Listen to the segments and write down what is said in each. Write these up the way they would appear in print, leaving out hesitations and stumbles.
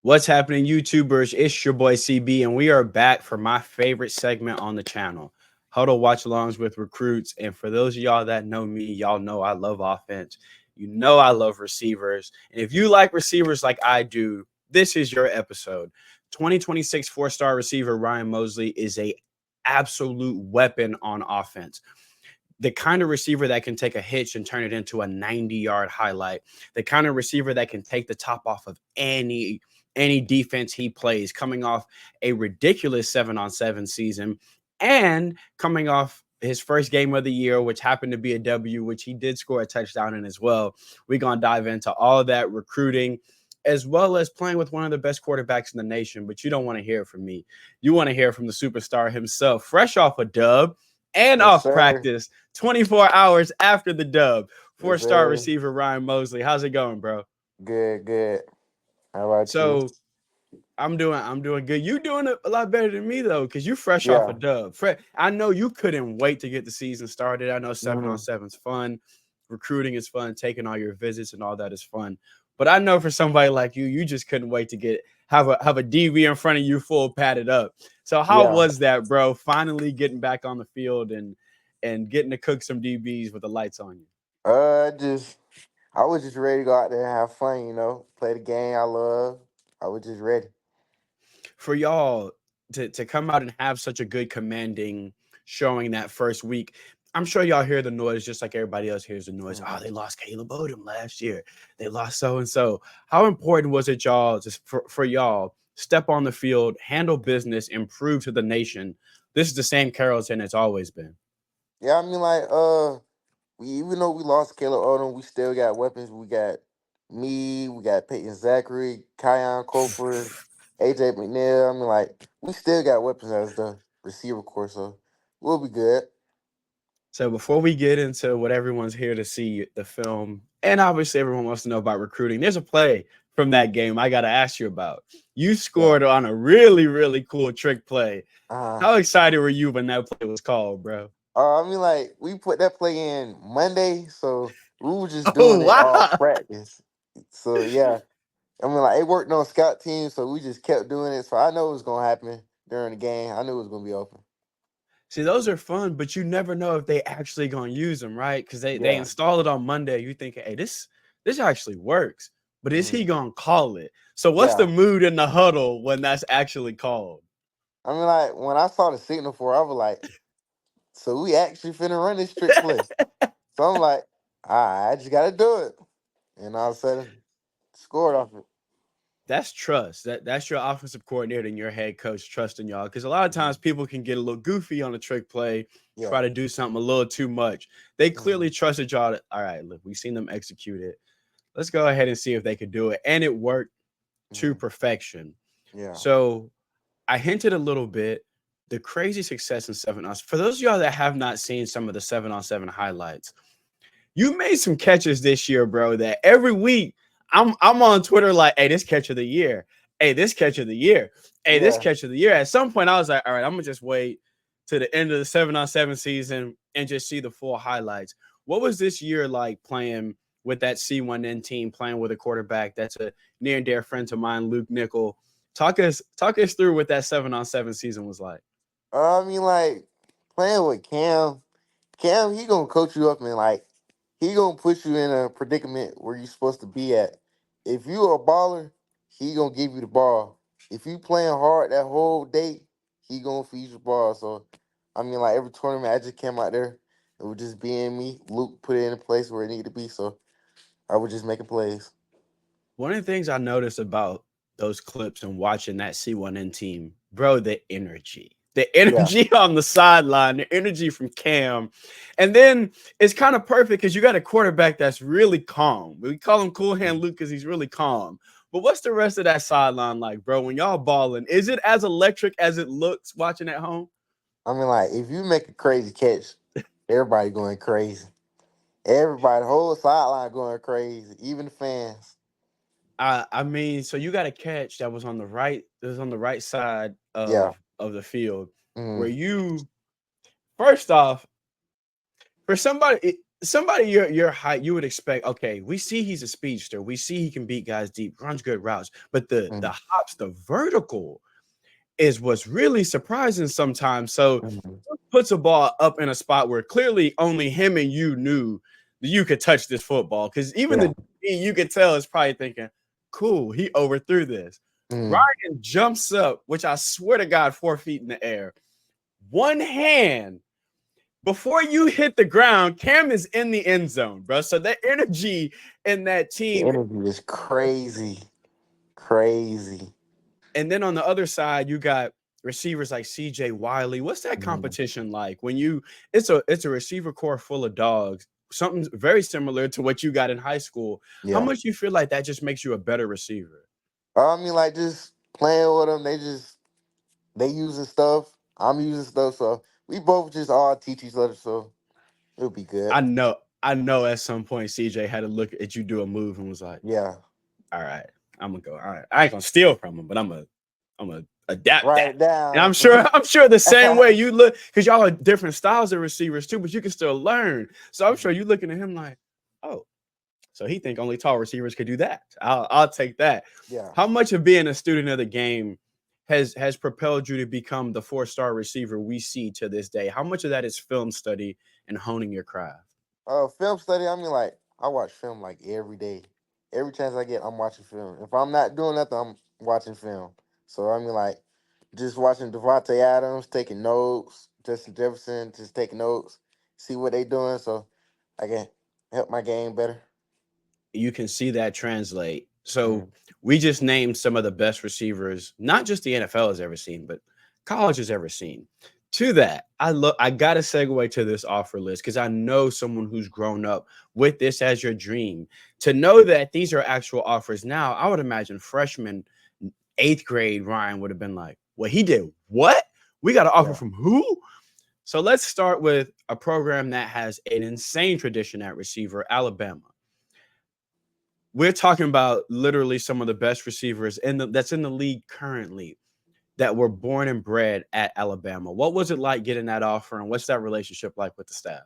What's happening, YouTubers? It's your boy CB, and we are back for my favorite segment on the channel, Huddle Watch Alongs with Recruits. And for those of y'all that know me, y'all know I love offense. You know I love receivers. And if you like receivers like I do, this is your episode. 2026 four-star receiver Ryan Mosley is a absolute weapon on offense. The kind of receiver that can take a hitch and turn it into a 90-yard highlight. The kind of receiver that can take the top off of any defense he plays, coming off a ridiculous 7-on-7 season and coming off his first game of the year, which happened to be a W, which he did score a touchdown in as well. We're going to dive into all of that recruiting, as well as playing with one of the best quarterbacks in the nation. But you don't want to hear it from me. You want to hear from the superstar himself, fresh off a dub and Yes, off sir. practice 24 hours after the dub. Yes, Four-star sir. receiver Ryan Mosley. How's it going, bro? Good, good. How about you? So I'm doing good. You doing a lot better than me though, because you fresh off a Yeah. dub. I know you couldn't wait to get the season started. I know 7-on-7's fun, recruiting is fun, taking all your visits and all that is fun. But I know for somebody like you just couldn't wait to have a DV in front of you full padded up. So how Yeah. was that, bro? Finally getting back on the field and getting to cook some DBs with the lights on you. Just I was just ready to go out there and have fun, play the game I love. I was just ready. For y'all to come out and have such a good commanding showing that first week. I'm sure y'all hear the noise just like everybody else hears the noise. Oh, Mhm. they lost Caleb Odom last year. They lost so and so. How important was it, y'all, just for y'all step on the field, handle business, and prove to the nation this is the same Carrollton it's always been? Yeah, I mean like even though we lost Caleb Odom, we still got weapons. We got me, we got Peyton Zachary, Kyon Coper, AJ McNeil. I mean like we still got weapons as the receiver core, so we'll be good. So before we get into what everyone's here to see, the film, and obviously everyone wants to know about recruiting, there's a play from that game I got to ask you about. You Yeah. scored on a really, really cool trick play. Uh How excited were you when that play was called, bro? I mean, like we put that play in Monday, so we were just doing Oh, it all wow. practice. So yeah, I mean, like it worked on scout team, so we just kept doing it. So I know it was gonna happen during the game. I knew it was gonna be open. See, those are fun, but you never know if they actually gonna use them, right? Because they Yeah. install it on Monday. You think, hey, this actually works, but is he Mhm. gonna call it? So what's the Yeah. mood in the huddle when that's actually called? I mean, like when I saw the signal for it, I was like, so we actually finna run this trick play. So I'm like, I just gotta do it. And all of a sudden, scored off it. That's trust. That's your offensive coordinator and your head coach trusting y'all. Because a lot of times Mhm. people can get a little goofy on a trick play, Yeah. try to do something a little too much. They clearly Mhm. trusted y'all. All right, look, we've seen them execute it. Let's go ahead and see if they could do it. And it worked to Mhm. perfection. Yeah. So I hinted a little bit the crazy success in 7 on. For those of y'all that have not seen some of the 7-on-7 highlights, you made some catches this year, bro, that every week I'm on Twitter like, hey, this catch of the year. Hey, this catch of the year. Hey, this Yeah. catch of the year. At some point, I was like, all right, I'm gonna just wait to the end of the 7-on-7 season and just see the full highlights. What was this year like playing with that C1N team, playing with a quarterback that's a near and dear friend of mine, Luke Nickel? Talk us through what that 7-on-7 season was like. I mean, like playing with Cam. Cam, he gonna coach you up and like he gonna put you in a predicament where you're supposed to be at. If you a baller, he gonna give you the ball. If you playing hard that whole day, he gonna feed you the ball. So, I mean, like every tournament, I just came out there. It was just being me. Luke put it in a place where it needed to be. So I was just making plays. One of the things I noticed about those clips and watching that C1N team, bro, the energy. The Yeah. energy on the sideline, the energy from Cam. And then it's kind of perfect because you got a quarterback that's really calm. We call him Cool Hand Luke because he's really calm. But what's the rest of that sideline like, bro? When y'all balling, is it as electric as it looks watching at home? I mean, like if you make a crazy catch, everybody going crazy. Everybody, the whole sideline going crazy. Even the fans. I mean, so you got a catch that was on the right, it was on the right side Yeah. of the field where Mm-hmm. you first off, for somebody, somebody your height, you would expect, okay, we see he's a speedster. We see he can beat guys deep, runs good routes, but the Mm, hops, the vertical is what's really surprising sometimes. So mm, puts a ball up in a spot where clearly only him and you knew that you could touch this football. Because even the yeah. DB, you could tell is probably thinking, cool, he overthrew this. Mm, Ryan jumps up, which I swear to God, 4 feet in the air. One hand before you hit the ground, Cam is in the end zone, bro. So that energy in that the team. energy is crazy, crazy. And then on the other side, you got receivers like CJ Wiley. What's that Mm, competition like when you it's a receiver core full of dogs? Something very similar to what you got in high school. How yeah. much do you feel like that just makes you a better receiver? I mean, like just playing with them, they using stuff. I'm using stuff, so we both just all teach each other. So it'll be good. I know at some point CJ had to look at you do a move and was like, Yeah. all right, I'm gonna go. All right, I ain't gonna steal from him, but I'm gonna adapt Write that. it And I'm down. sure I'm sure the same way you look, because y'all are different styles of receivers too, but you can still learn. So I'm sure you looking at him like, oh, so he think only tall receivers could do that. I'll take that. Yeah. How much of being a student of the game has propelled you to become the 4-star receiver we see to this day? How much of that is film study and honing your craft? Film study. I mean, like I watch film like every day. Every chance I get, I'm watching film. If I'm not doing nothing, I'm watching film. So I mean, like just watching Devontae Adams taking notes, Justin Jefferson just taking notes, see what they doing, so I can help my game better. You can see that translate. So Mm. we just named some of the best receivers, not just the NFL has ever seen, but college has ever seen. To that, I gotta segue to this offer list because I know someone who's grown up with this as your dream. To know that these are actual offers now, I would imagine freshman, eighth grade Ryan would have been like, well, he did what? We got an offer Yeah. from who? So let's start with a program that has an insane tradition at receiver, Alabama. We're talking about literally some of the best receivers that's in the league currently that were born and bred at Alabama. What was it like getting that offer, and what's that relationship like with the staff?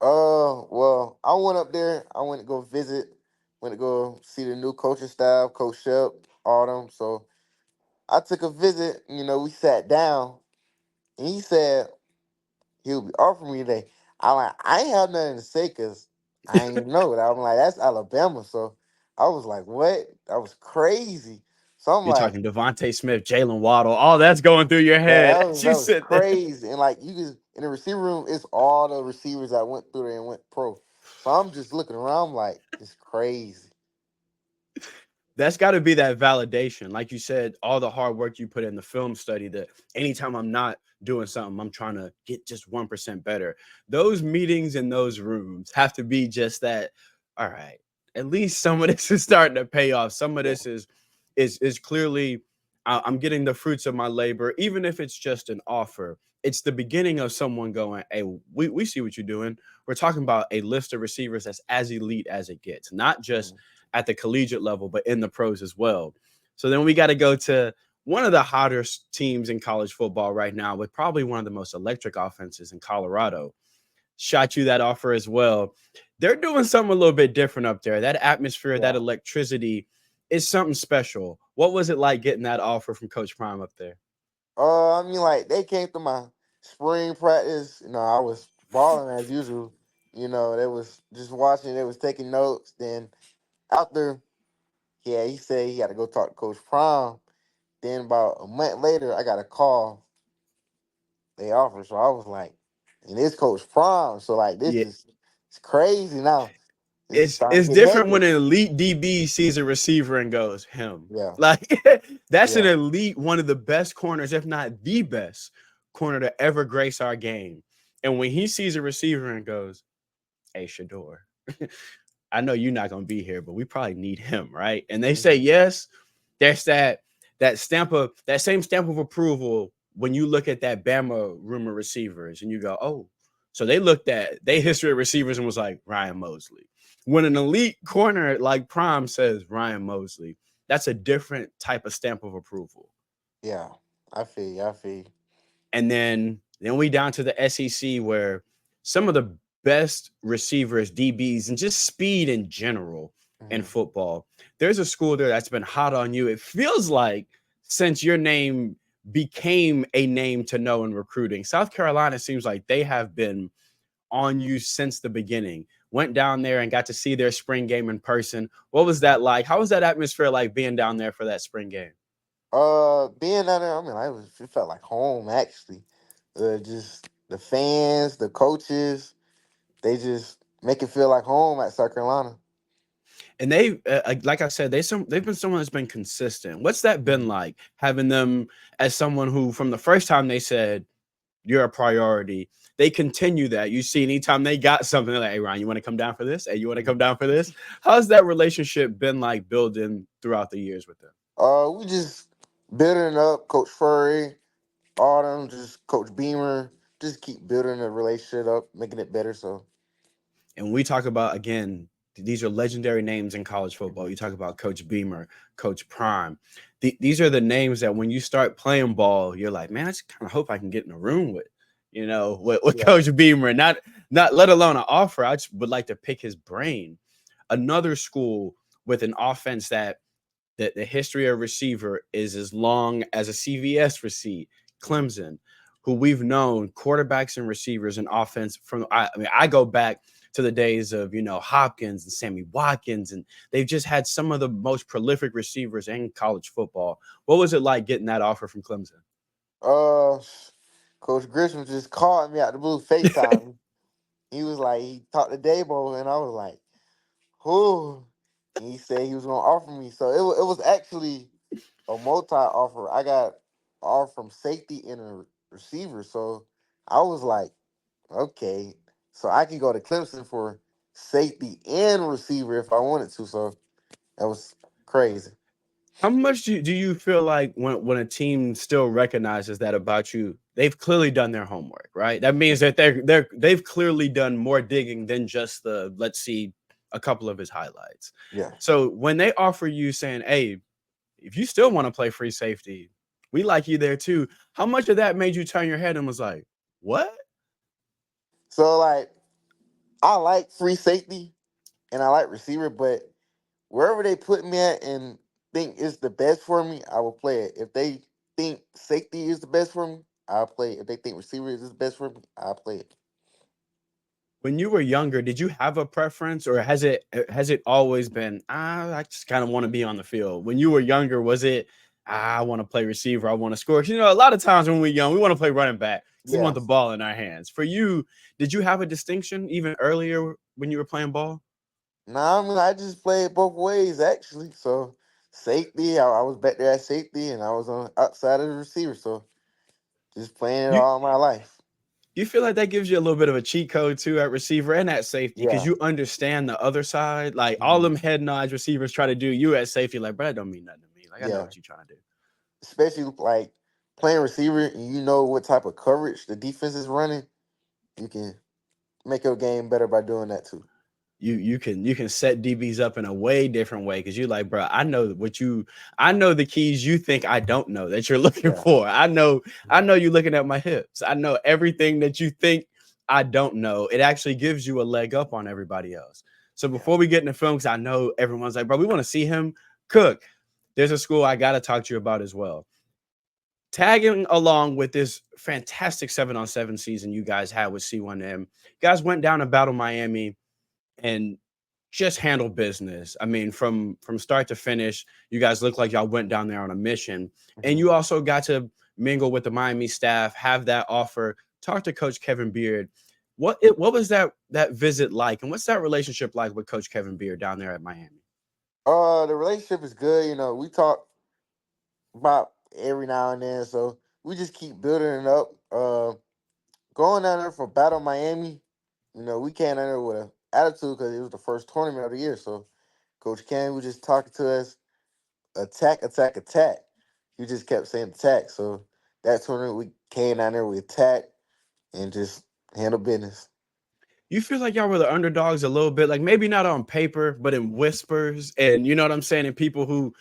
Well, I went up there. I went to go visit. Went to go see the new coaching staff, Coach Shep, all them. So I took a visit. We sat down, and he said he'll be offering me today. I ain't have nothing to say because I ain't know it. I'm like, that's Alabama. So I was like, what? That was crazy. So I'm You're like, talking Devontae Smith, Jalen Waddle, all that's going through your yeah, head as that you was sit there. crazy. And like you just in the receiver room, it's all the receivers that went through there and went pro. So I'm just looking around like it's crazy. That's got to be that validation. Like you said, all the hard work you put in the film study, that anytime I'm not doing something, I'm trying to get just 1% better. Those meetings in those rooms have to be just that. All right, at least some of this is starting to pay off. Some of Yeah. this is clearly I'm getting the fruits of my labor, even if it's just an offer. It's the beginning of someone going, hey, we see what you're doing. We're talking about a list of receivers that's as elite as it gets, not just Mm. at the collegiate level, but in the pros as well. So then we got to go to one of the hottest teams in college football right now, with probably one of the most electric offenses in Colorado. Shot you that offer as well. They're doing something a little bit different up there. That atmosphere, that Yeah. electricity is something special. What was it like getting that offer from Coach Prime up there? I mean, like they came to my spring practice. I was balling as usual. They was just watching. They was taking notes. Then after, yeah, he said he had to go talk to Coach Prom. Then about a month later, I got a call. They offered, so I was like, and it's Coach Prom. So like, this Yeah, is it's crazy now. It's starting it's to get different heavy. when an elite DB sees a receiver and goes, him. Yeah, Like that's an yeah, elite, one of the best corners, if not the best corner to ever grace our game. And when he sees a receiver and goes, hey, Shador, I know you're not gonna be here, but we probably need him, right? And they say hmm yes, there's that same stamp of approval when you look at that Bama rumor receivers and you go, oh, so they looked at they history of receivers and was like Ryan Mosley. When an elite corner like Prime says Ryan Mosley, that's a different type of stamp of approval. yeah. I feel you. I feel you. And then we down to the SEC where some of the best receivers, DBs, and just speed in general in Mhm. football. There's a school there that's been hot on you. It feels like since your name became a name to know in recruiting, South Carolina seems like they have been on you since the beginning. Went down there and got to see their spring game in person. What was that like? How was that atmosphere like being down there for that spring game? Being down there, I mean, it felt like home actually. Just the fans, the coaches, they just make it feel like home at South Carolina. And like I said, they've been someone that's been consistent. What's that been Mhm. like having them as someone who, from the first time they said you're a priority, they continue that. You see, anytime they got something, they're like, "Hey, Ryan, you want to come down for this? Hey, you want to come Mhm. down for this?" How's that relationship been like building throughout the years with them? We just building up, Coach Furry, all them, just Coach Beamer, just keep building the relationship up, making it better. So, And we talk about, again, these are legendary names in college football. mhm. You talk about Coach Beamer, Coach Prime. These are the names that when you start playing ball, you're like, man, I just kind of hope I can get in a room with, with Yeah. Coach Beamer, and not let alone an offer. I just would like to pick his brain. Another school with an offense that the history of receiver is as long as a CVS receipt, Mhm. Clemson, who we've known quarterbacks and receivers and offense from. I mean, I go back to the days of Hopkins and Sammy Watkins, and they've just had some of the most prolific receivers in college football. What was it like getting that offer from Clemson? Uh, Coach Grisham just called me out the blue, FaceTime. He was like, he talked to Dabo, and I was like, who? And he said he was gonna offer me. So it was actually a multi offer. I got an offer from safety and a receiver. So I was like, okay, so I can go to Clemson for safety and receiver if I wanted to. So that was crazy. How much do you feel like when a team still recognizes that about you, they've clearly done their homework, right? That means that they've clearly done more digging than just the let's see a couple of his highlights. Yeah. So when they offer you saying, "Hey, if you still want to play free safety, we like you there too." How much of that made you turn your head and was like, "What?" So like I like free safety and I like receiver, but wherever they put me at and think is the best for me, I will play it. If they think safety is the best for me, I'll play it. If they think receiver is the best for me, I'll play it. When you were younger, did you have a preference, or has it always been, I just kind of want to be on the field? When you were younger, was it, I want to play receiver, I want to score? 'Cause, a lot of times when we're young, we want to play running back because we want Yeah. the ball in our hands. For you, did you have a distinction even earlier when you were playing ball? Nah, I mean I just played both ways actually. So safety, I was back there at safety and I was on outside of the receiver. So just playing it You all my life. you feel like that gives you a little bit of a cheat code too at receiver and at safety because Yeah. you understand the other side. Like all Mhm. them head nods receivers try to do, you at safety, like, bro, that don't mean nothing to me. Like I know Yeah. what you're trying to do. Especially like playing receiver and you know what type of coverage the defense is running, you can make your game better by doing that too. You can set DBs up in a way different way because you're like, bro, I know the keys you think I don't know that you're looking Yeah. for. I know you looking at my hips. I know everything that you think I don't know. It actually gives you a leg up on everybody else. So Yeah. before we get into film, because I know everyone's like, bro, we want to see him cook. There's a school I gotta talk to you about as well. Tagging along with this fantastic 7-on-7 season you guys had with C1M, you guys went down to Battle Miami and just handle business. I mean, from start to finish, you guys look like y'all went down there on a mission, and Mhm. you also got to mingle with the Miami staff, have that offer, talk to Coach Kevin Beard. What was that visit like, and what's that relationship like with Coach Kevin Beard down there at Miami? The relationship is good. You know, we talk about every now and then, so we just keep building it up. Going down there for Battle Miami, you know, we came down there with an attitude because it was the first tournament of the year. So Coach Ken was just talking to us, attack, attack, attack. He just kept saying attack. So that tournament we came down there, we attacked and just handle business. You feel like y'all were the underdogs a little bit, like maybe not on paper, but in whispers, and you know what I'm saying, and people who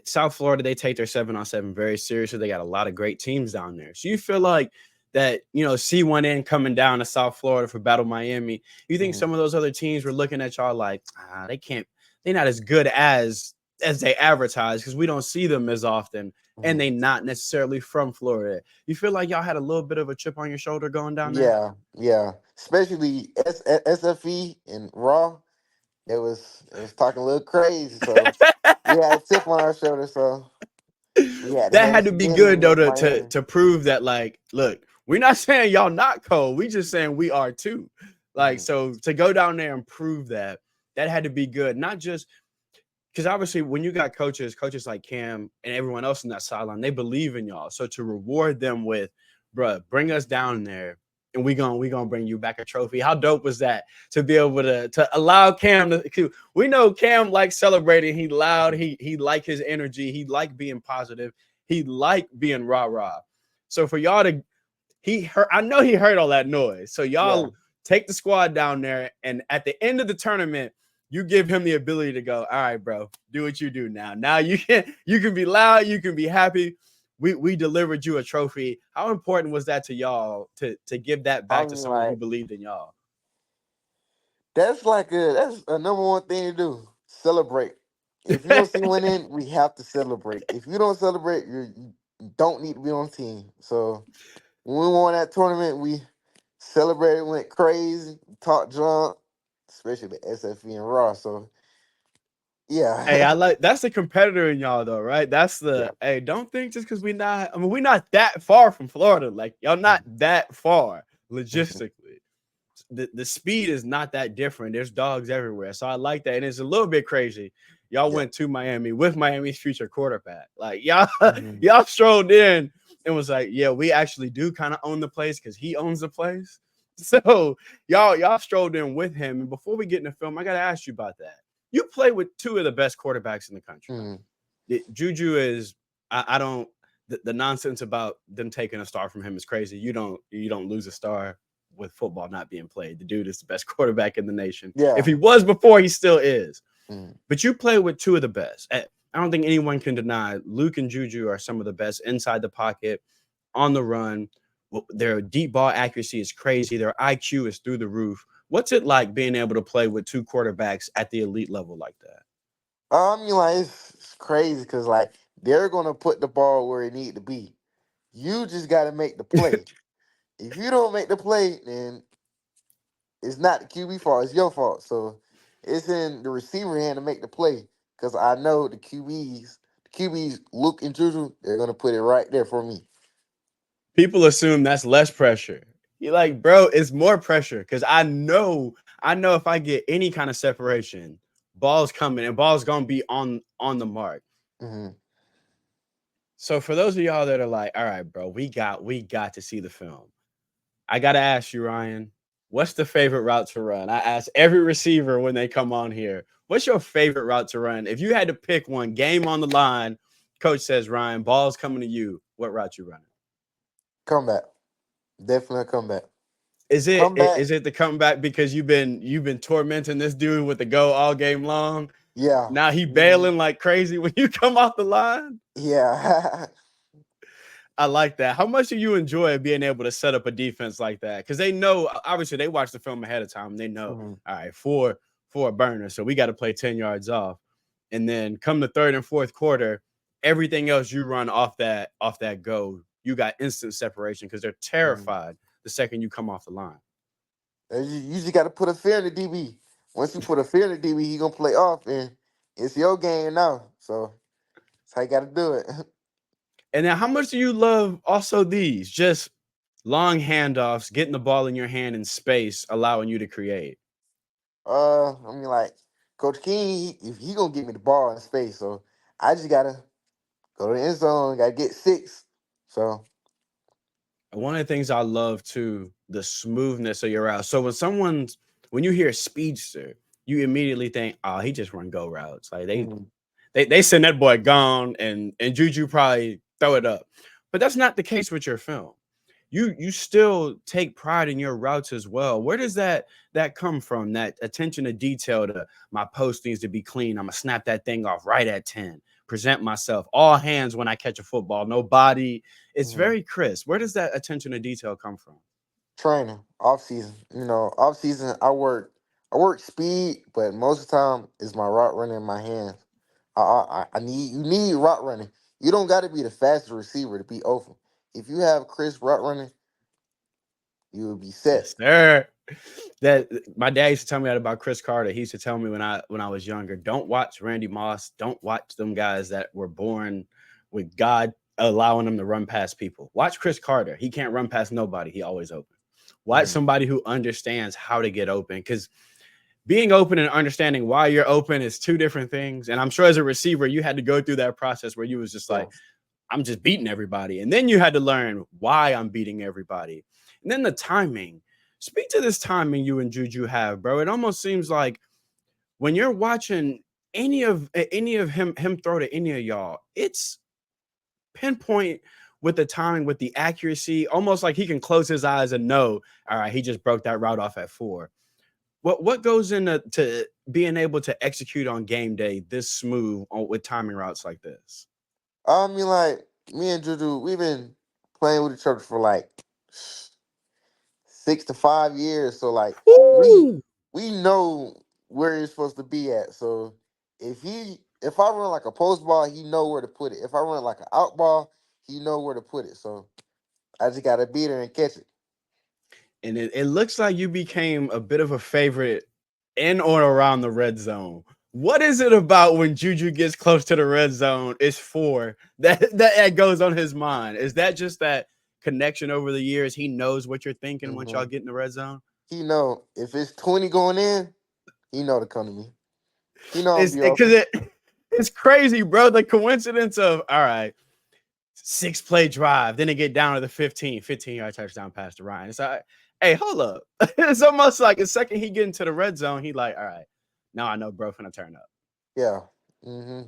South Florida, they take their 7-on-7 very seriously. They got a lot of great teams down there. So you feel like that see one in coming down to South Florida for Battle Miami. You think Mhm. some of those other teams were looking at y'all like, they're not as good as they advertise because we don't see them as often, and Mhm. they not necessarily from Florida. You feel like y'all had a little bit of a chip on your shoulder going down there? Yeah, yeah. Especially SFE and Raw. It was talking a little crazy, so we had a tip on our shoulder, so we had to That handle had to some be business good in though to Miami. to prove that, like, look, we're not saying y'all not cold. We just saying we are too. Like, Mhm. so to go down there and prove that had to be good. Not just because obviously when you got coaches like Cam and everyone else in that sideline, they believe in y'all. So to reward them with, bruh, bring us down there and we gonna bring you back a trophy. How dope was that to be able to allow Cam to? We know Cam likes celebrating. He loud. He like his energy. He like being positive. He like being rah rah. So for y'all to he heard, I know he heard all that noise. So Yeah. y'all take the squad down there, and at the end of the tournament, you give him the ability to go, all right, bro, do what you do now. Now you can be loud, you can be happy. We delivered you a trophy. How important was that to y'all to give that I back to mean, someone who like believed in y'all? that's a number one thing to do. Celebrate. If you don't see one in, we have to celebrate. If you don't celebrate, you don't need to be on the team. So when we won that tournament, we celebrated, went crazy, talked drunk, especially the SFE and Raw. So Hey, yeah, I like that's the competitor in y'all though, right? That's yeah. the hey, don't think just because we're not that far from Florida. Like y'all not that far logistically. The speed is not that different. There's dogs everywhere. So I like that. And it's a little bit crazy. Y'all Yeah. went to Miami with Miami's future quarterback. Like y'all, Mhm. y'all strolled in and was like, yeah, we actually do kind of own the place because he owns the place. So y'all strolled in with him. And before we get in the film, I gotta ask you about that. You play with two of the best quarterbacks in the country. Mhm. Juju is I don't the nonsense about them taking a star from him is crazy. You don't lose a star with football not being played. The dude is the best quarterback in the nation. If Yeah. he was before, he still is. Mhm. But you play with two of the best. I don't think anyone can deny Luke and Juju are some of the best inside the pocket, on the run. Their deep ball accuracy is crazy. Their IQ is through the roof. What's it like being able to play with two quarterbacks at the elite level like that? I mean, like it's crazy because like they're gonna put the ball where it need to be. You just got to make the play. If you don't make the play, then it's not the QB fault. It's your fault. So it's in the receiver hand to make the play. Because I know the QBs, Luke and Juju, they're gonna put it right there for me. People assume that's less pressure. You're like, bro, it's more pressure because I know if I get any kind of separation, ball's coming and ball's gonna be on the mark. Hmm. So for those of y'all that are like, all right, bro, we got to see the film. I gotta ask you, Ryan, what's the favorite route to run? I ask every receiver when they come on here, what's your favorite route to run? If you had to pick one, game on the line, coach says, Ryan, ball's coming to you. What route you running? Comeback, definitely a comeback. Is it Comeback, is it the comeback because you've been tormenting this dude with the go all game long? yeah, Now he mhm, bailing like crazy when you come off the line. yeah, I like that. How much do you enjoy being able to set up a defense like that? Because they know, obviously, they watch the film ahead of time. They know, mhm, all right, for a burner, so we got to play 10 yards off, and then come the third and fourth quarter, everything else you run off that go, you got instant separation because they're mhm. terrified the second you come off the line. You just got to put a fear in the DB. Once you put a fear in the DB, he gonna play off, and it's your game now. So that's how you got to do it. And then how much do you love also these just long handoffs, getting the ball in your hand in space, allowing you to create? I mean, like Coach King, if he gonna give me the ball in space, so I just gotta go to the end zone. Gotta get six. So, One of the things I love too, the smoothness of your route. So when you hear speedster, you immediately think, oh, he just run go routes. Like they mhm, they they send that boy gone and Juju probably throw it up. But that's not the case with your film. You still take pride in your routes as well. Where does that come from? That attention to detail to my post needs to be clean. I'm gonna snap that thing off right at 10. present myself. All hands when I catch a football, no body. It's Mhm. very crisp. Where does that attention to detail come from? Training off season. Off season I work speed, but most of the time it's my route running in my hands. I need you need route running. You don't got to be the fastest receiver to be open. If you have crisp route running, you will be set. Yes, sir. That my dad used to tell me that about Chris Carter. He used to tell me when I was younger, don't watch Randy Moss, don't watch them guys that were born with God allowing them to run past people. Watch Chris Carter. He can't run past nobody. He always open. Watch Mhm. somebody who understands how to get open because being open and understanding why you're open is two different things. And I'm sure as a receiver, you had to go through that process where you was just Yeah. like, I'm just beating everybody. And then you had to learn why I'm beating everybody. And then the timing. Speak to this timing you and Juju have, bro. It almost seems like when you're watching any of him throw to any of y'all, it's pinpoint with the timing, with the accuracy, almost like he can close his eyes and know, all right, he just broke that route off at 4. What goes into being able to execute on game day this smooth with timing routes like this? Like me and Juju, we've been playing with each other for like 6 to 5 years. So like we Woo! we know where he's supposed to be at. So if I run like a post ball, he know where to put it. If I run like an out ball, he know where to put it. So I just gotta beat her and catch it. And it looks like you became a bit of a favorite in or around the red zone. What is it about when Juju gets close to the red zone? It's 4 that goes on his mind. Is that just that connection over the years? He knows what you're thinking once y'all Hmm. get in the red zone. He know if it's 20 going in, he know to come to me. He know I'm It's be because open. it's crazy, bro. The coincidence of all right, 6 play drive, then they get down to the 15-yard touchdown pass to Ryan. It's like, hey, hold up. It's almost like the second he get into the red zone, he like, all right, now I know bro finna turn up. Yeah. Hmm.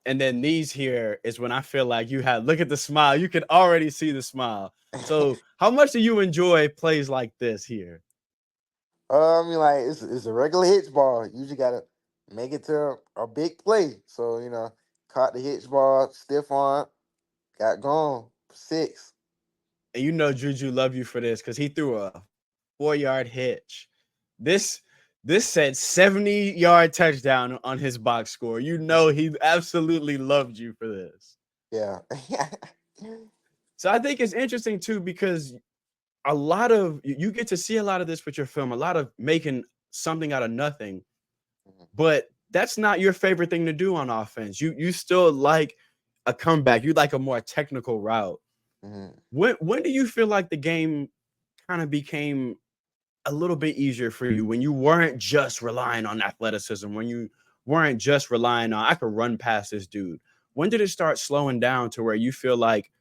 And then these here is when I feel like you had look at the smile. You can already see the smile. So how much do you enjoy plays like this here? Like it's a regular hitch ball. You just gotta make it to a big play. So caught the hitch ball, stiff arm, got gone 6. And you know Juju love you for this because he threw a 4-yard hitch. This this said 70-yard touchdown on his box score. You know he absolutely loved you for this. Yeah. So I think it's interesting too because a lot of you get to see a lot of this with your film, a lot of making something out of nothing, but that's not your favorite thing to do on offense. You still like a comeback. You like a more technical route. Hmm. When do you feel like the game kind of became a little bit easier for you when you weren't just relying on athleticism, when you weren't just relying on I could run past this dude? When did it start slowing down to where you feel like,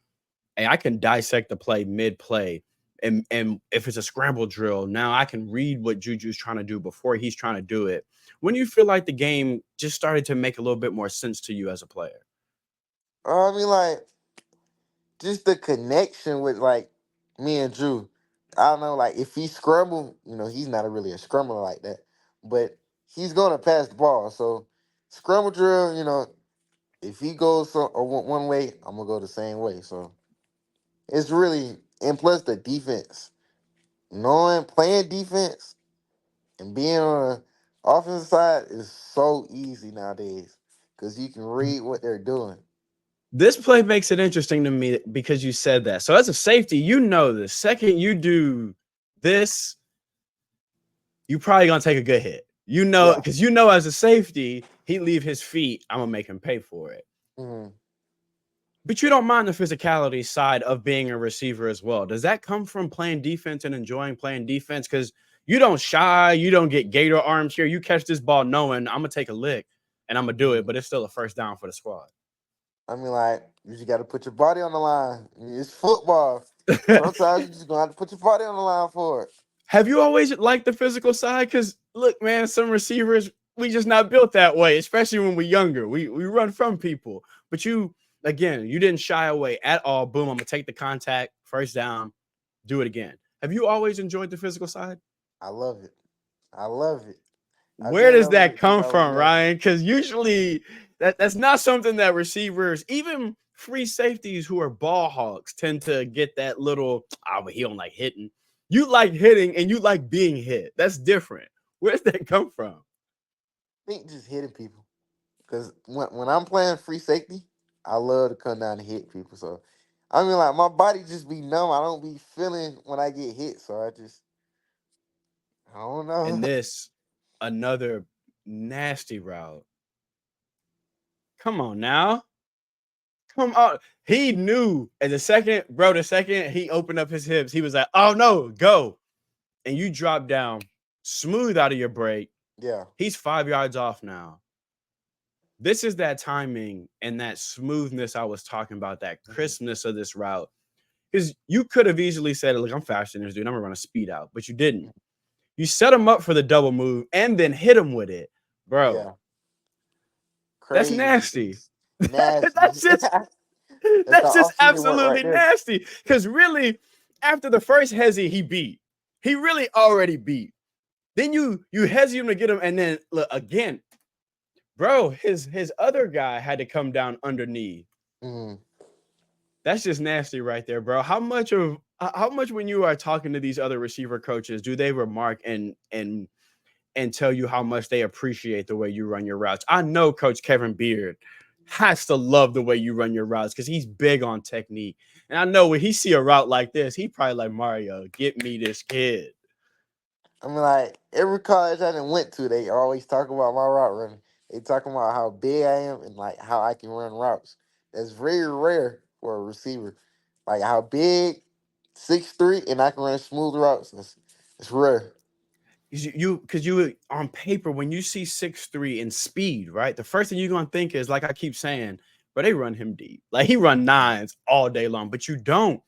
hey, I can dissect the play mid play, and if it's a scramble drill, now I can read what Juju's trying to do before he's trying to do it. When you feel like the game just started to make a little bit more sense to you as a player? Like just the connection with like me and Drew. I don't know, like if he scramble, he's not really a scrambler like that, but he's gonna pass the ball. So scramble drill, if he goes one way, I'm gonna go the same way. So it's really and plus the defense, knowing playing defense and being on the offensive side is so easy nowadays because you can read what they're doing. This play makes it interesting to me because you said that. So as a safety, you know the second you do this, you probably gonna take a good hit. You know, Yeah. because you know as a safety, he leave his feet, I'm gonna make him pay for it. Hmm. But you don't mind the physicality side of being a receiver as well. Does that come from playing defense and enjoying playing defense? Because you don't shy, you don't get gator arms here. You catch this ball knowing I'm gonna take a lick and I'm gonna do it, Hmm. but it's still a first down for the squad. Like you just got to put your body on the line. It's football. Sometimes you just gonna have to put your body on the line for it. Have you always liked the physical side? Because look, man, some receivers we just not built that way, especially when we're younger. We run from people, but you again, you didn't shy away at all. Boom, I'm gonna take the contact, first down, do it again. Have you always enjoyed the physical side? I love it. I love it. I've Where been does loving that it since come I was from, young. Ryan? Because usually That's not something that receivers, even free safeties who are ball hawks, tend to get that little, but he don't like hitting. You like hitting and you like being hit. That's different. Where's that come from? I think just hitting people. Because when I'm playing free safety, I love to come down and hit people. So, I mean, like, my body just be numb. I don't be feeling when I get hit. So, I don't know. And this, another nasty route. Come on now. Come on. He knew at the second he opened up his hips, he was like, oh no, go. And you drop down smooth out of your break. Yeah. He's 5 yards off now. This is that timing and that smoothness I was talking about, that Mhm. crispness of this route. Because you could have easily said, look, I'm faster than this dude. I'm going to run a speed out. But you didn't. You set him up for the double move and then hit him with it. Bro, Yeah. that's Crazy. nasty. Nasty. that's just That's that's the just off-season work right absolutely there. nasty. Because really, after the first hezzy, he beat. He really already beat. Then you hezzy him to get him, and then look again, bro. His other guy had to come down underneath. Mhm. That's just nasty right there, bro. How much when you are talking to these other receiver coaches, do they remark and tell you how much they appreciate the way you run your routes? I know Coach Kevin Beard has to love the way you run your routes because he's big on technique. And I know when he see a route like this, he probably like, Mario, get me this kid. I mean, like, every college I done went to, they always talk about my route running. They talking about how big I am and, like, how I can run routes. That's very rare for a receiver. Like, how big, 6'3", and I can run smooth routes. It's rare. Because you on paper, when you see 6'3" in speed, right? The first thing you're gonna think is, like I keep saying, but they run him deep. Like he run nines all day long, but you don't.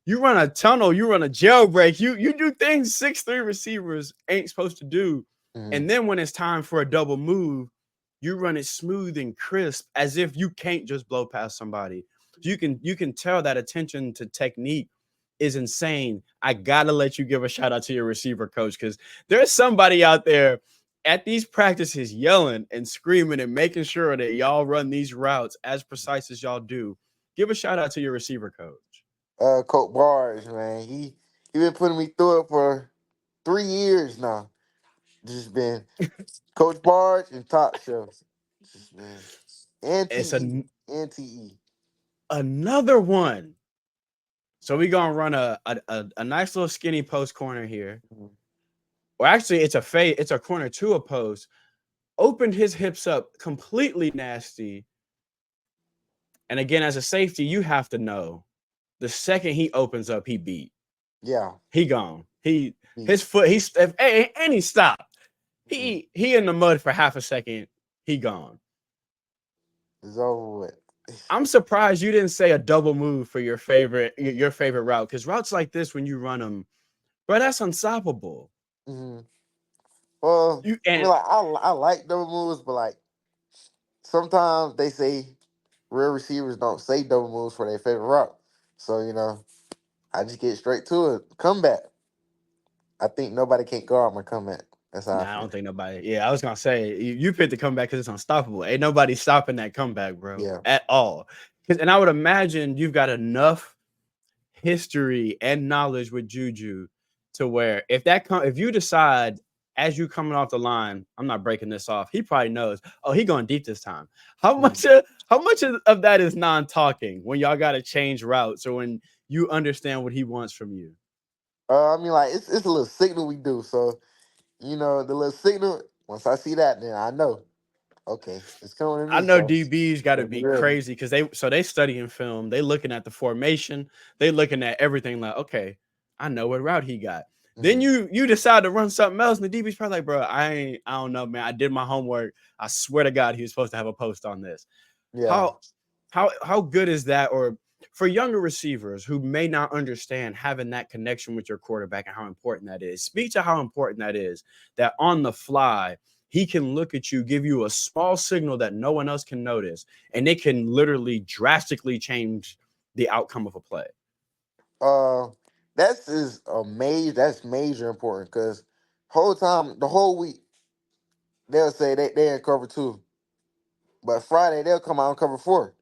You run a tunnel, you run a jailbreak, you do things 6'3" receivers ain't supposed to do. Mm-hmm. And then when it's time for a double move, you run it smooth and crisp as if you can't just blow past somebody. You can tell that attention to technique is insane. I gotta let you give a shout out to your receiver coach because there's somebody out there at these practices yelling and screaming and making sure that y'all run these routes as precise as y'all do. Give a shout out to your receiver coach. Coach Bars, man, he been putting me through it for 3 years now. Just been Coach Barge and Top Shelf. Just been and It's TE and TE. another one. So we gonna run a nice little skinny post corner here. Mhm. Or actually, it's a corner to a post. Opened his hips up completely nasty. And again, as a safety, you have to know the second he opens up, he beat. Yeah, He gone. His beat. foot. And he stopped. Mhm. He in the mud for half a second. He gone. It's over with. I'm surprised you didn't say a double move for your favorite route because routes like this when you run them, bro, that's unstoppable. Hmm. Well, You I mean, and like, I like double moves, but, like, sometimes they say real receivers don't say double moves for their favorite route. So, I just get straight to it. Comeback. I think nobody can guard my comeback. That's how I Nah, I feel. don't think nobody. Yeah, I was gonna say you picked the comeback because it's unstoppable. Ain't nobody stopping that comeback, bro, Yeah. at all. And I would imagine you've got enough history and knowledge with Juju to where if you decide as you coming off the line, I'm not breaking this off. He probably knows. Oh, he going deep this time. How Mhm. much of that is non-talking when y'all got to change routes or when you understand what he wants from you? I mean, like, it's a little signal we do. So, the little signal. Once I see that, then I know. Okay, it's coming to I me. know So, DBs got to gotta be be ready. crazy because they studying film, they looking at the formation, they looking at everything like, okay, I know what route he got. Then Hmm. you decide to run something else, and the DB's probably like, bro, I don't know, man. I did my homework. I swear to God, he was supposed to have a post on this. Yeah. How how good is that? Or for younger receivers who may not understand having that connection with your quarterback and how important that is, speak to how important that is. That on the fly, he can look at you, give you a small signal that no one else can notice, and it can literally drastically change the outcome of a play. Uh, that's major important because the whole week they'll say they in cover two. But Friday they'll come out on cover four.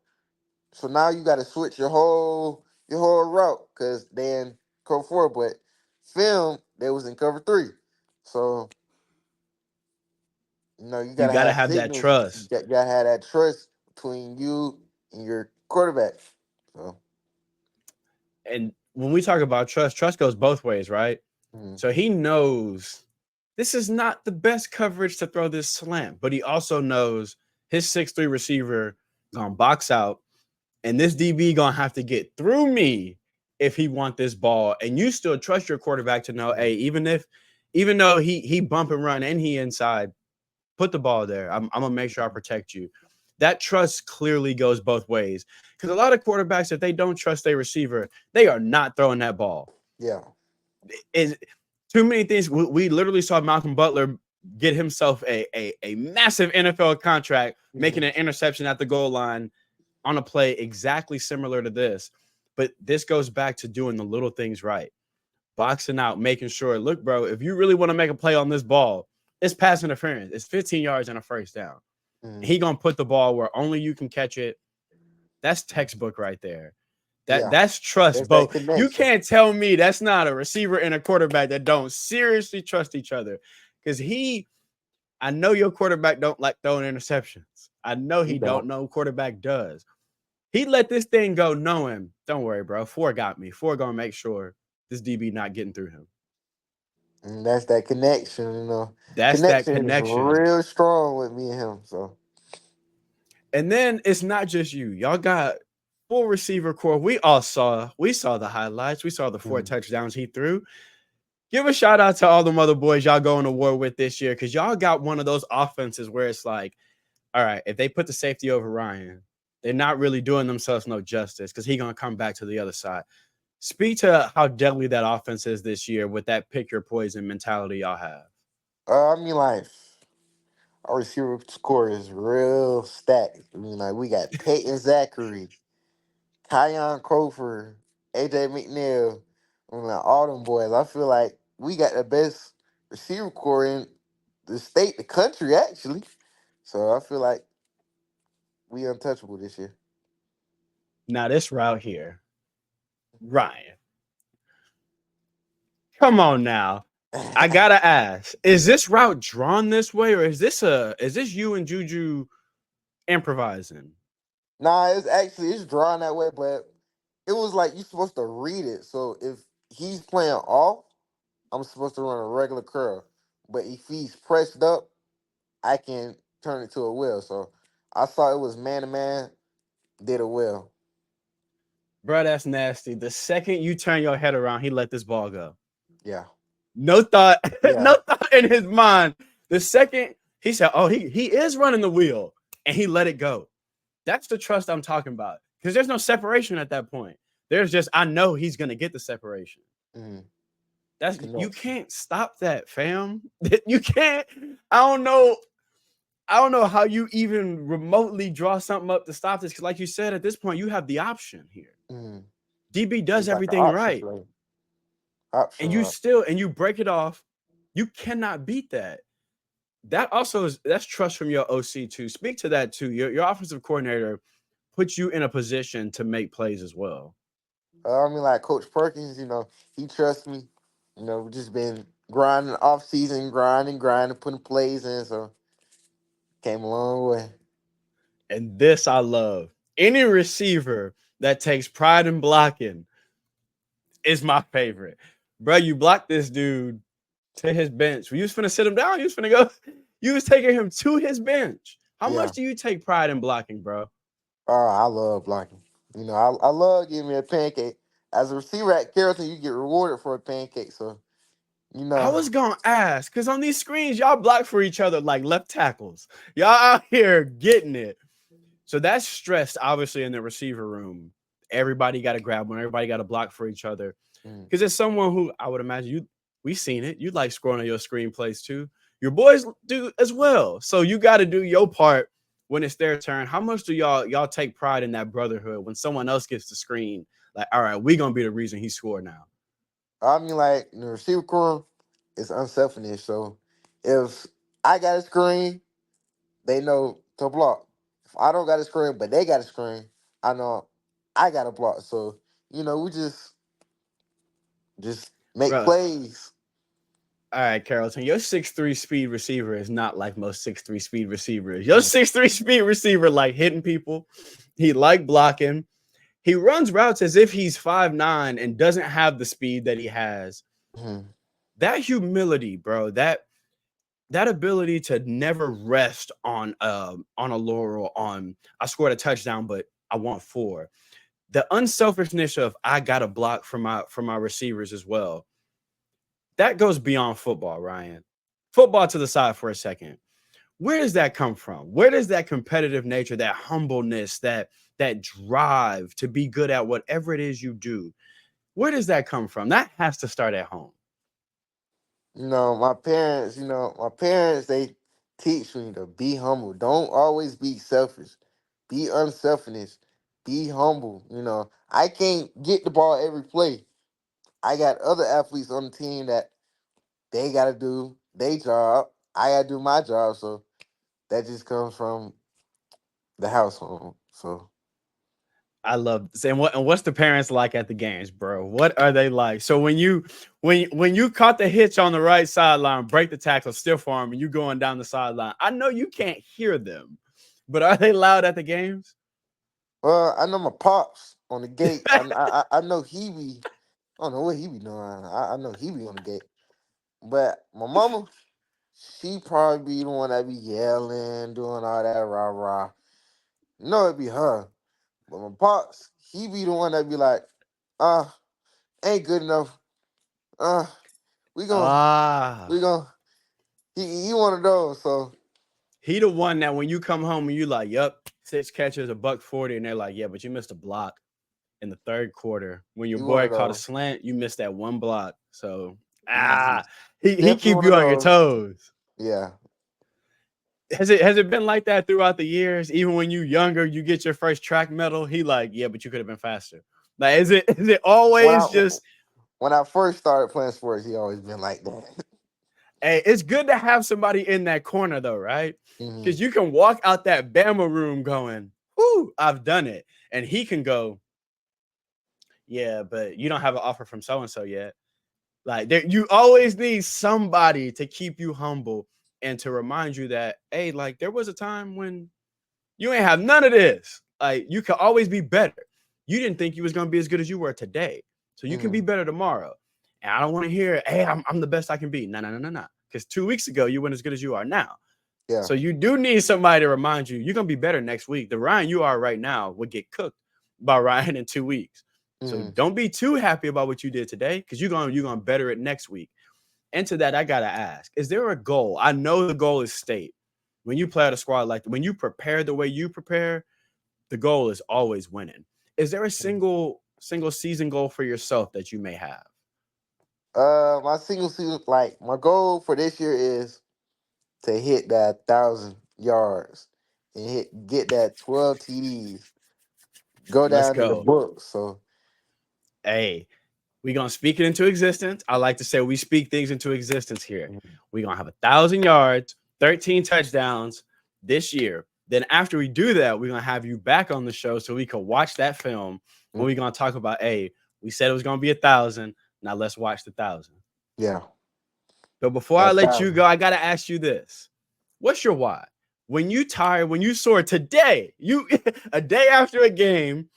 So now you got to switch your whole route because they in cover four, but film they was in cover three. So you You gotta got to have have that signals. You trust. gotta have that trust between you and your quarterback. So And when we talk about trust, trust goes both ways, right? mm, So he knows this is not the best coverage to throw this slant, but he also knows his 6'3" receiver gonna box out, and this DB gonna have to get through me if he want this ball. And you still trust your quarterback to know, mm, hey, even though he bump and run and he inside, put the ball there. I'm gonna make sure I protect you. That trust clearly goes both ways. Because a lot of quarterbacks, if they don't trust their receiver, they are not throwing that ball. yeah. Is too many things. We literally saw Malcolm Butler get himself a massive NFL contract, making Mm, an interception at the goal line on a play exactly similar to this. But this goes back to doing the little things right, boxing out, making sure, look, bro, if you really want to make a play on this ball, it's pass interference. It's 15 yards and a first down. mm, He gonna put the ball where only you can catch it. That's textbook right there. yeah. That's trust. There's that Both you connection. can't tell me that's not a receiver and a quarterback that don't seriously trust each other. Because I know your quarterback don't like throwing interceptions. I know He he don't. don't know quarterback does. He let this thing go knowing, don't worry, bro. Four got me. Four gonna make sure this DB not getting through him. And that's that connection. That's that Connection is connection. real strong with me and him. So And then it's not just you. Y'all got full receiver core. We saw the highlights. We saw the four mm, touchdowns he threw. Give a shout out to all the mother boys y'all going to war with this year because y'all got one of those offenses where it's like, all right, if they put the safety over Ryan, they're not really doing themselves no justice because he's gonna come back to the other side. Speak to how deadly that offense is this year with that pick your poison mentality y'all have. I mean, like our receiver score is real stacked. I mean, like we got Peyton Zachary, Kyon Crawford, AJ McNeil, I mean, like all them boys. I feel like we got the best receiver core in the state, the country, actually. So I feel like we untouchable this year. Now this route here, Ryan. Come on now. I gotta ask: is this route drawn this way, or is this you and Juju improvising? Nah, it's drawn that way, but it was like you're supposed to read it. So if he's playing off, I'm supposed to run a regular curl. But if he's pressed up, I can turn it to a wheel. So I saw it was man to man, did a wheel. Bro, that's nasty. The second you turn your head around, he let this ball go. Yeah. No thought, Yeah. no thought in his mind. The second he said, "Oh, he is running the wheel," and he let it go. That's the trust I'm talking about. Because there's no separation at that point. There's just I know he's gonna get the separation. Mm, That's you connection. can't stop that, fam. You can't. I don't know. I don't know how you even remotely draw something up to stop this. Because, like you said, at this point, you have the option here. Mm. DB does It's like an everything option right, play. Option route. and you break it off. You cannot beat that. That also that's trust from your OC too. Speak to that too. Your offensive coordinator puts you in a position to make plays as well. I mean, like Coach Perkins, he trusts me. We just been grinding off season, grinding, putting plays in. So came a long way. And this I love. Any receiver that takes pride in blocking is my favorite. Bro, you blocked this dude to his bench. You was finna sit him down. You was finna go. You was taking him to his bench. How Yeah. much do you take pride in blocking, bro? I love blocking. I love getting me a pancake. As a receiver at Carrollton, you get rewarded for a pancake. So, you I know, was gonna ask because on these screens, y'all block for each other like left tackles. Y'all out here getting it. So that's stressed, obviously, in the receiver room. Everybody got to grab one. Everybody got to block for each other. mm, Because it's someone who I would imagine we've seen it. You like scoring on your screenplays too. Your boys do as well. So you got to do your part when it's their turn. How much do y'all take pride in that brotherhood when someone else gets the screen? Like, all right, we gonna be the reason he scored now. I mean, like, the receiver core is unselfish. So, if I got a screen, they know to block. If I don't got a screen, but they got a screen, I know I got a block. So we just make Bro. plays. All right, Carrollton, your 6'3" speed receiver is not like most 6'3" speed receivers. Your 6'3" speed receiver like hitting people. He like blocking. He runs routes as if he's 5'9" and doesn't have the speed that he has. Mhm. That humility, bro, that ability to never rest on a laurel on I scored a touchdown, but I want 4. The unselfishness of I got a block for my receivers as well. That goes beyond football, Ryan. Football to the side for a second. Where does that come from? Where does that competitive nature, that humbleness, that drive to be good at whatever it is you do, where does that come from? That has to start at home. My parents, they teach me to be humble. Don't always be selfish. Be unselfish. Be humble. I can't get the ball every play. I got other athletes on the team that they got to do their job. I got to do my job. So that just comes from the household. So I love saying what's the parents like at the games, bro? What are they like? So when you caught the hitch on the right sideline, break the tackle, stiff arm, and you going down the sideline, I know you can't hear them, but are they loud at the games? I know my pops on the gate. I know he be. I don't know what he be doing. I know he be on the gate. But my mama, she probably be the one that be yelling, doing all that rah rah. No, it be her. But my pops, he be the one that be like, uh, ain't good enough. Uh, we gon' we Ah, gon' he one of those. So he the one that when you come home and you like, yup, 6 catches, $140, and they're like, yeah, but you missed a block in the third quarter. When your he one boy of caught a those. slant, you missed that one block. So Mhm. he Definitely keep one of you on your those. toes. Yeah. Has it been like that throughout the years? Even when you younger, you get your first track medal. He like, yeah, but you could have been faster. Like, is it When I always just? when I first started playing sports, he always been like that. Hey, it's good to have somebody in that corner though, right? hmm Because you can walk out that Bama room going, "Whoo, I've done it," and he can go, "Yeah, but you don't have an offer from so and so yet." Like, you always need somebody to keep you humble and to remind you that, hey, like there was a time when you ain't have none of this. Like you can always be better. You didn't think you was gonna be as good as you were today, so you can be hmm better tomorrow. And I don't want to hear, "Hey, I'm the best I can be." No, no, no, no, no. Because 2 weeks ago you weren't as good as you are now. Yeah. So you do need somebody to remind you you're gonna be better next week. The Ryan you are right now would get cooked by Ryan in 2 weeks. So hmm don't be too happy about what you did today because you're gonna better it next week. And to that, I gotta ask: is there a goal? I know the goal is state. When you play at a squad like when you prepare the way you prepare, the goal is always winning. Is there a single season goal for yourself that you may have? My single season, like my goal for this year is to hit that 1,000 yards and get that 12 TDs, go Let's down in the go. books. So Hey, we're gonna speak it into existence. I like to say we speak things into existence here. Mhm. We're gonna have 1,000 yards, 13 touchdowns this year. Then after we do that, we're gonna have you back on the show so we can watch that film and we're gonna talk about, hey, we said it was gonna be 1,000. Now let's watch the 1,000. Yeah, But before I that let you 1,000. go, I gotta ask you this: what's your why? When you tired, when you sore today, you a day after a game,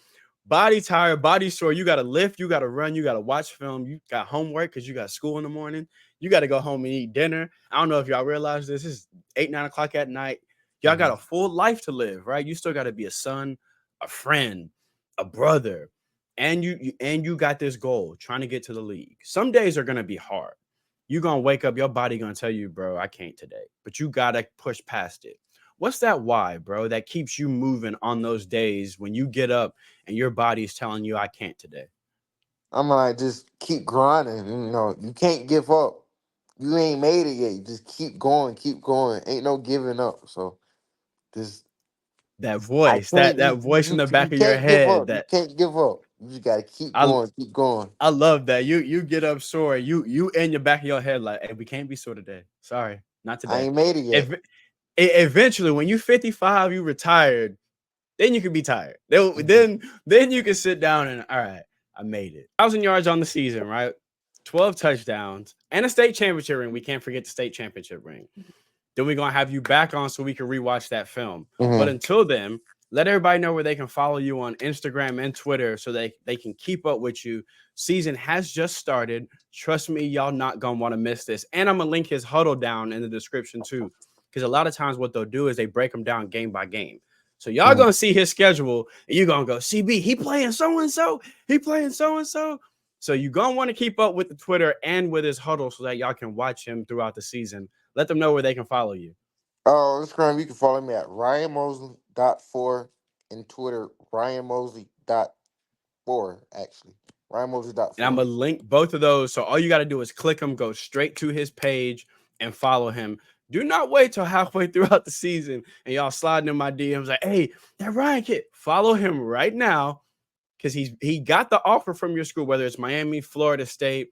body tired, body sore. You got to lift, you got to run, you got to watch film, you got homework because you got school in the morning. You got to go home and eat dinner. I don't know if y'all realize this. This is 8, 9 o'clock at night. Y'all got hmm a full life to live, right? You still got to be a son, a friend, a brother, and you got this goal trying to get to the league. Some days are gonna be hard. You're gonna wake up, your body gonna tell you, bro, I can't today. But you gotta push past it. What's that why, bro, that keeps you moving on those days when you get up and your body's telling you I can't today? I'm like, just keep grinding. You can't give up. You ain't made it yet. You just keep going, keep going. Ain't no giving up. So just, That I voice, can't. that voice in the You back of your can't give head up. You that can't give up. You just gotta keep I going, keep going. I love that. You get up sore. You in your back of your head like, hey, we can't be sore today. Sorry, not I today. ain't made it yet. If eventually when you 55, you retired, then you could be tired. Then you can sit down and all right, I made it. 1,000 yards on the season, right? 12 touchdowns and a state championship ring. We can't forget the state championship ring. Then we're gonna have you back on so we can rewatch that film. But until then, let everybody know where they can follow you on Instagram and Twitter so they can keep up with you. Season has just started. Trust me, y'all not gonna want to miss this. And I'm gonna link his huddle down in the description too. Because a lot of times what they'll do is they break them down game by game. So y'all gonna see his schedule and you're gonna go, CB, he playing so-and-so, he playing so-and-so. So you're gonna want to keep up with the Twitter and with his huddle so that y'all can watch him throughout the season. Let them know where they can follow you. Instagram, you can follow me at RyanMosley.4 and Twitter, RyanMosley.4, actually. RyanMosley.4. And I'm going to link both of those. So all you got to do is click them, go straight to his page and follow him. Do not wait till halfway throughout the season and y'all sliding in my DMs like, hey, that Ryan kid. Follow him right now because he got the offer from your school, whether it's Miami, Florida State.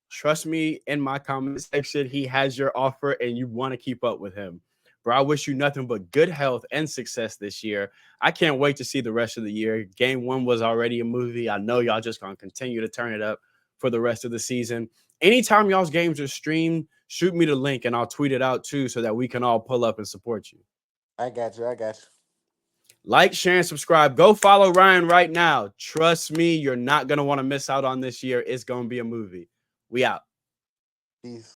Trust me, in my comment section, he has your offer and you want to keep up with him. Bro, I wish you nothing but good health and success this year. I can't wait to see the rest of the year. Game 1 was already a movie. I know y'all just going to continue to turn it up for the rest of the season. Anytime y'all's games are streamed, shoot me the link and I'll tweet it out too so that we can all pull up and support you. I got you. Like, share, and subscribe. Go follow Ryan right now. Trust me, you're not going to want to miss out on this year. It's going to be a movie. We out. Peace.